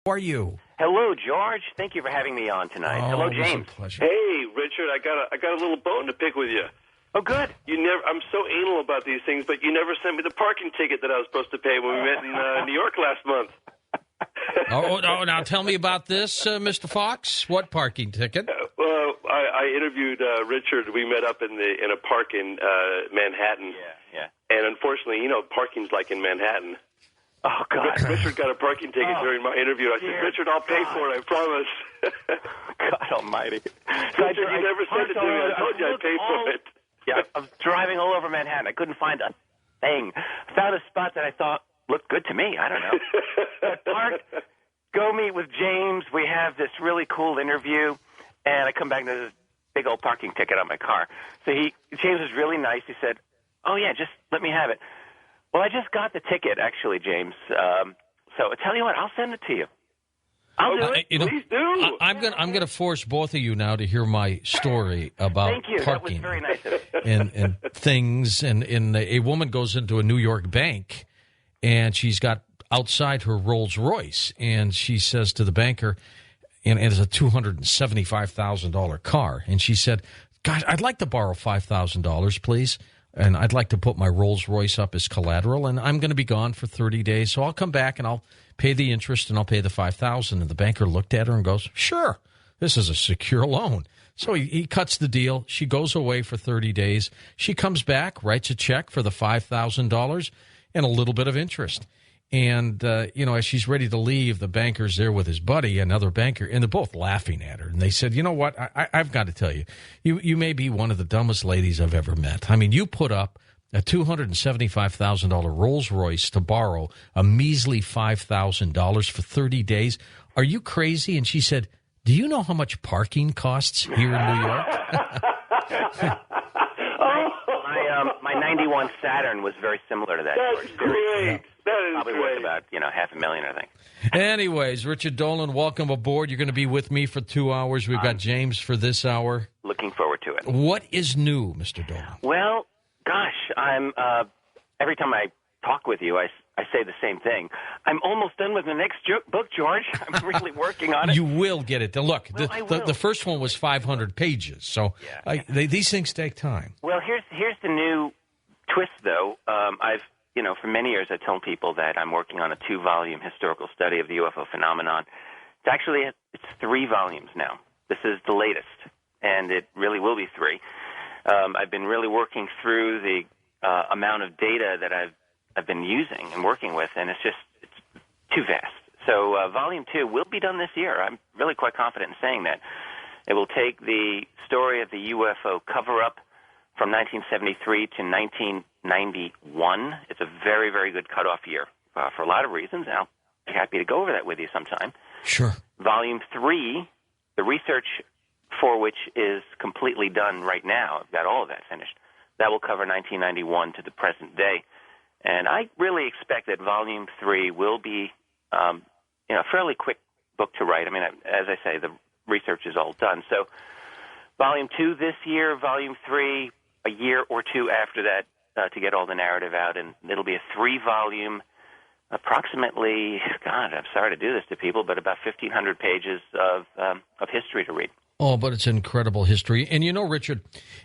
How are you? Hello, George. Thank you for having me on tonight. Oh, Hello, it was a James. pleasure. Hey, Richard, I got a little bone to pick with you. Oh, good. I'm so anal about these things, but you never sent me the parking ticket that I was supposed to pay when we met in New York last month. Now tell me about this, Mr. Fox. What parking ticket? Well, I interviewed Richard. We met up in a park in Manhattan. Yeah. And unfortunately, parking's like in Manhattan. Oh, God. Richard got a parking ticket during my interview. I said, Richard, I'll pay for it, I promise. God almighty. Richard, you never sent it to me. I told you I'd pay for it. Yeah, I was driving all over Manhattan. I couldn't find a thing. Found a spot that I thought looked good to me. I don't know. Park, go meet with James. We have this really cool interview. And I come back and there's this big old parking ticket on my car. So James was really nice. He said, oh, yeah, just let me have it. Well, I just got the ticket, actually, James. So I tell you what, I'll send it to you. I'll do it. Please do. I'm going to force both of you now to hear my story about Thank you. parking. That was very nice of you. and things. And a woman goes into a New York bank, and she's got outside her Rolls Royce, and she says to the banker, and it's a $275,000 car, and she said, "Gosh, I'd like to borrow $5,000, please." And I'd like to put my Rolls Royce up as collateral, and I'm going to be gone for 30 days, so I'll come back and I'll pay the interest and I'll pay the $5,000. And the banker looked at her and goes, "Sure, this is a secure loan." So he cuts the deal. She goes away for 30 days. She comes back, writes a check for the $5,000 and a little bit of interest. And, as she's ready to leave, the banker's there with his buddy, another banker, and they're both laughing at her. And they said, "You know what? I've got to tell you, you may be one of the dumbest ladies I've ever met. I mean, you put up a $275,000 Rolls Royce to borrow a measly $5,000 for 30 days. Are you crazy?" And she said, "Do you know how much parking costs here in New York?" My 91 Saturn was very similar to that. That's great. That is Probably great. worth about $500,000, I think. Anyways, Richard Dolan, welcome aboard. You're going to be with me for 2 hours. We've got James for this hour. Looking forward to it. What is new, Mr. Dolan? Well, gosh, I'm every time I talk with you, I say the same thing. I'm almost done with the next book, George. I'm really working on it. You will get it. Look, Well, I will. the first one was 500 pages, so these things take time. Well, here's the new twist, though. For many years, I told people that I'm working on a 2-volume historical study of the UFO phenomenon. It's 3 volumes now. This is the latest, and it really will be 3. I've been really working through the amount of data that I've been using and working with, and it's too vast. So Volume 2 will be done this year. I'm really quite confident in saying that. It will take the story of the UFO cover-up from 1973 to 1991. It's a very, very good cutoff year for a lot of reasons, and I'll be happy to go over that with you sometime. Sure. Volume 3, the research for which is completely done right now, I've got all of that finished, that will cover 1991 to the present day. And I really expect that Volume 3 will be a fairly quick book to write. I mean, as I say, the research is all done. So Volume 2 this year, Volume 3 a year or two after that to get all the narrative out. And it'll be a 3-volume, approximately, God, I'm sorry to do this to people, but about 1,500 pages of history to read. Oh, but it's incredible history. And Richard,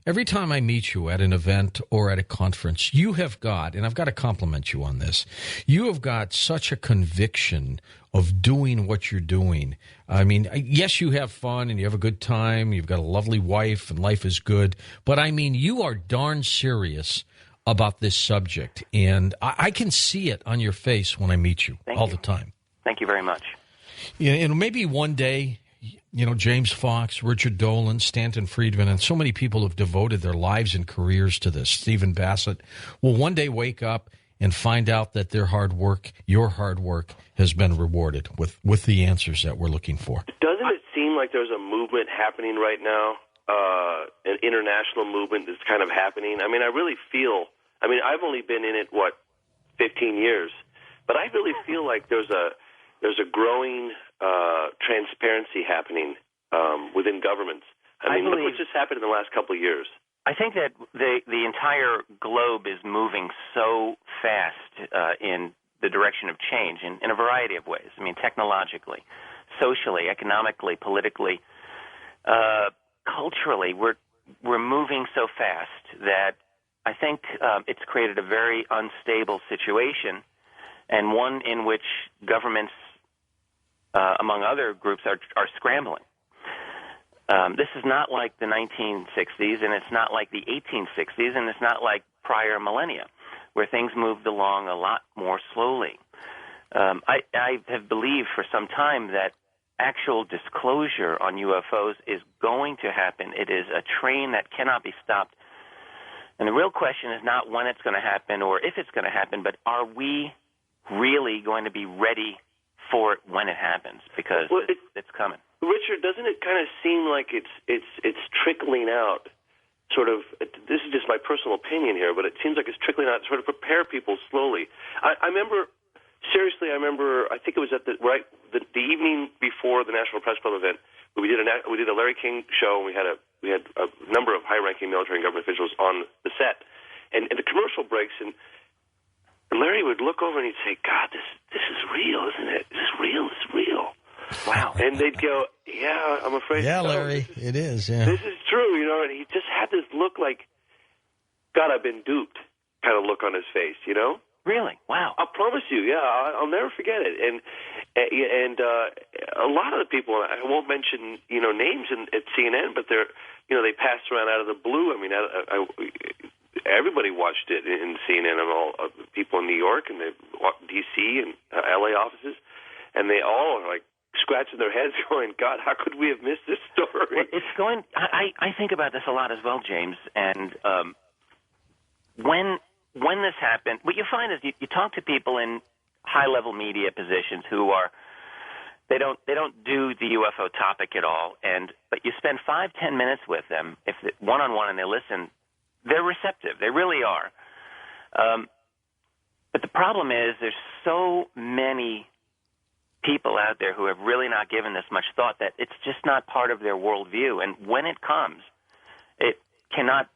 every time I meet you at an event or at a conference, you have got, and I've got to compliment you on this, you have got such a conviction of doing what you're doing. I mean, yes, you have fun and you have a good time. You've got a lovely wife and life is good. But I mean, you are darn serious about this subject. And I can see it on your face when I meet you all the time. Thank you very much. Yeah, and maybe one day, James Fox, Richard Dolan, Stanton Friedman, and so many people have devoted their lives and careers to this. Stephen Bassett will one day wake up and find out that their hard work, your hard work, has been rewarded with the answers that we're looking for. Doesn't it seem like there's a movement happening right now, an international movement that's kind of happening? I mean, I really feel, I've only been in it, 15 years, but I really feel like there's a growing transparency happening within governments. I mean, look what just happened in the last couple of years. I think that the entire globe is moving so fast in the direction of change in a variety of ways. I mean, technologically, socially, economically, politically, culturally. We're moving so fast that I think it's created a very unstable situation, and one in which governments, among other groups, are scrambling. This is not like the 1960s, and it's not like the 1860s, and it's not like prior millennia, where things moved along a lot more slowly. I have believed for some time that actual disclosure on UFOs is going to happen. It is a train that cannot be stopped. And the real question is not when it's going to happen or if it's going to happen, but are we really going to be ready for it when it happens? Because it's coming. Richard, doesn't it kind of seem like it's trickling out? Sort of. This is just my personal opinion here, but it seems like it's trickling out to sort of prepare people slowly. I remember. Seriously, I remember. I think it was at the evening before the National Press Club event. We did a Larry King show, and we had a number of high-ranking military and government officials on the set, and the commercial breaks, and Larry would look over and he'd say, "God, this is real, isn't it? Is this real? This is real." Wow. And they'd go, "Yeah, I'm afraid." Yeah, so. Larry, it is. Yeah, this is true, And he just had this look like, "God, I've been duped," kind of look on his face, Really? Wow. I promise you, yeah, I'll never forget it. And a lot of the people, I won't mention names at CNN, but they passed around out of the blue. I mean, everybody watched it in CNN, and all people in New York and D.C. and L.A. offices, and they all are like scratching their heads, going, "God, how could we have missed this story?" Well, it's going. I think about this a lot as well, James, and when this happened, what you find is you talk to people in high-level media positions who they don't do the UFO topic at all, but you spend 5-10 minutes with them, if one-on-one, and they listen, they're receptive. They really are. But the problem is there's so many people out there who have really not given this much thought that it's just not part of their worldview, and when it comes, it cannot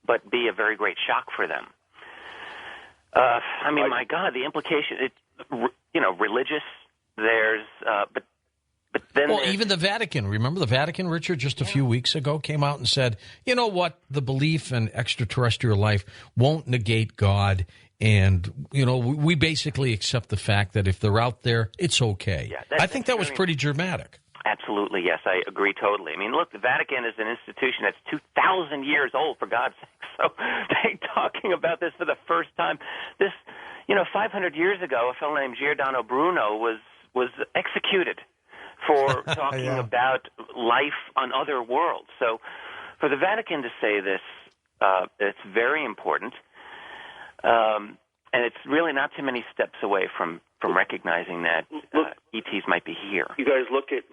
but be a very great shock for them. I mean, my God, the implication, religious, there's, but then even the Vatican, remember the Vatican, Richard, just a few weeks ago came out and said, you know what, the belief in extraterrestrial life won't negate God, and, we basically accept the fact that if they're out there, it's okay. Yeah, I think that was pretty dramatic. Absolutely, yes, I agree totally. I mean, look, the Vatican is an institution that's 2,000 years old, for God's sake. So they're talking about this for the first time. This, 500 years ago, a fellow named Giordano Bruno was executed for talking about life on other worlds. So for the Vatican to say this, it's very important. And it's really not too many steps away from recognizing that ETs might be here. You guys look at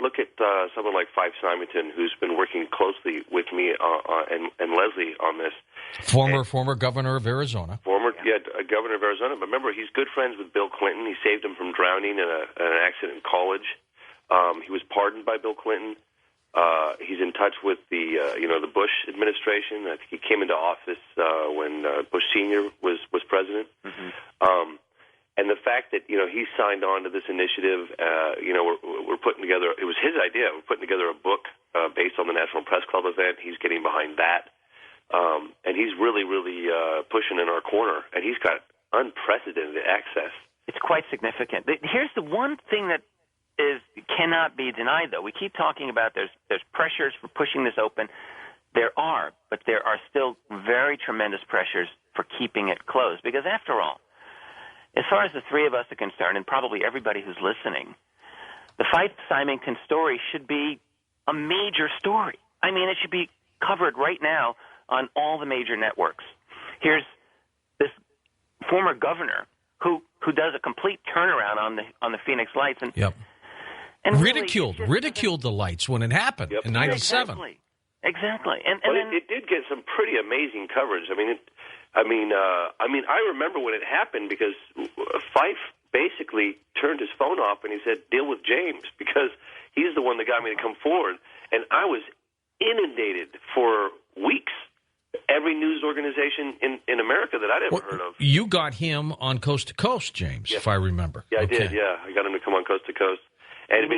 someone like Fife Simonton, who's been working closely with me and Leslie on this. Former governor of Arizona. Governor of Arizona. But remember, he's good friends with Bill Clinton. He saved him from drowning in an accident in college. He was pardoned by Bill Clinton. He's in touch with the Bush administration. I think he came into office when Bush Sr. was president. Mm-hmm. And the fact that he signed on to this initiative, we're putting together. It was his idea. We're putting together a book based on the National Press Club event. He's getting behind that, and he's really pushing in our corner. And he's got unprecedented access. It's quite significant. Here's the one thing that cannot be denied, though. We keep talking about there's pressures for pushing this open. There are, but there are still very tremendous pressures for keeping it closed. Because after all, as far as the three of us are concerned, and probably everybody who's listening, the Fife Symington story should be a major story. I mean, it should be covered right now on all the major networks. Here's this former governor who does a complete turnaround on the Phoenix Lights and and ridiculed the lights when it happened in '97. Exactly. And then it did get some pretty amazing coverage. I remember when it happened because Fife basically turned his phone off and he said, "Deal with James," because he's the one that got me to come forward. And I was inundated for weeks. Every news organization in America that I'd ever heard of. You got him on Coast to Coast, James, if I remember. Yeah, I did. Yeah, I got him to come on Coast to Coast. And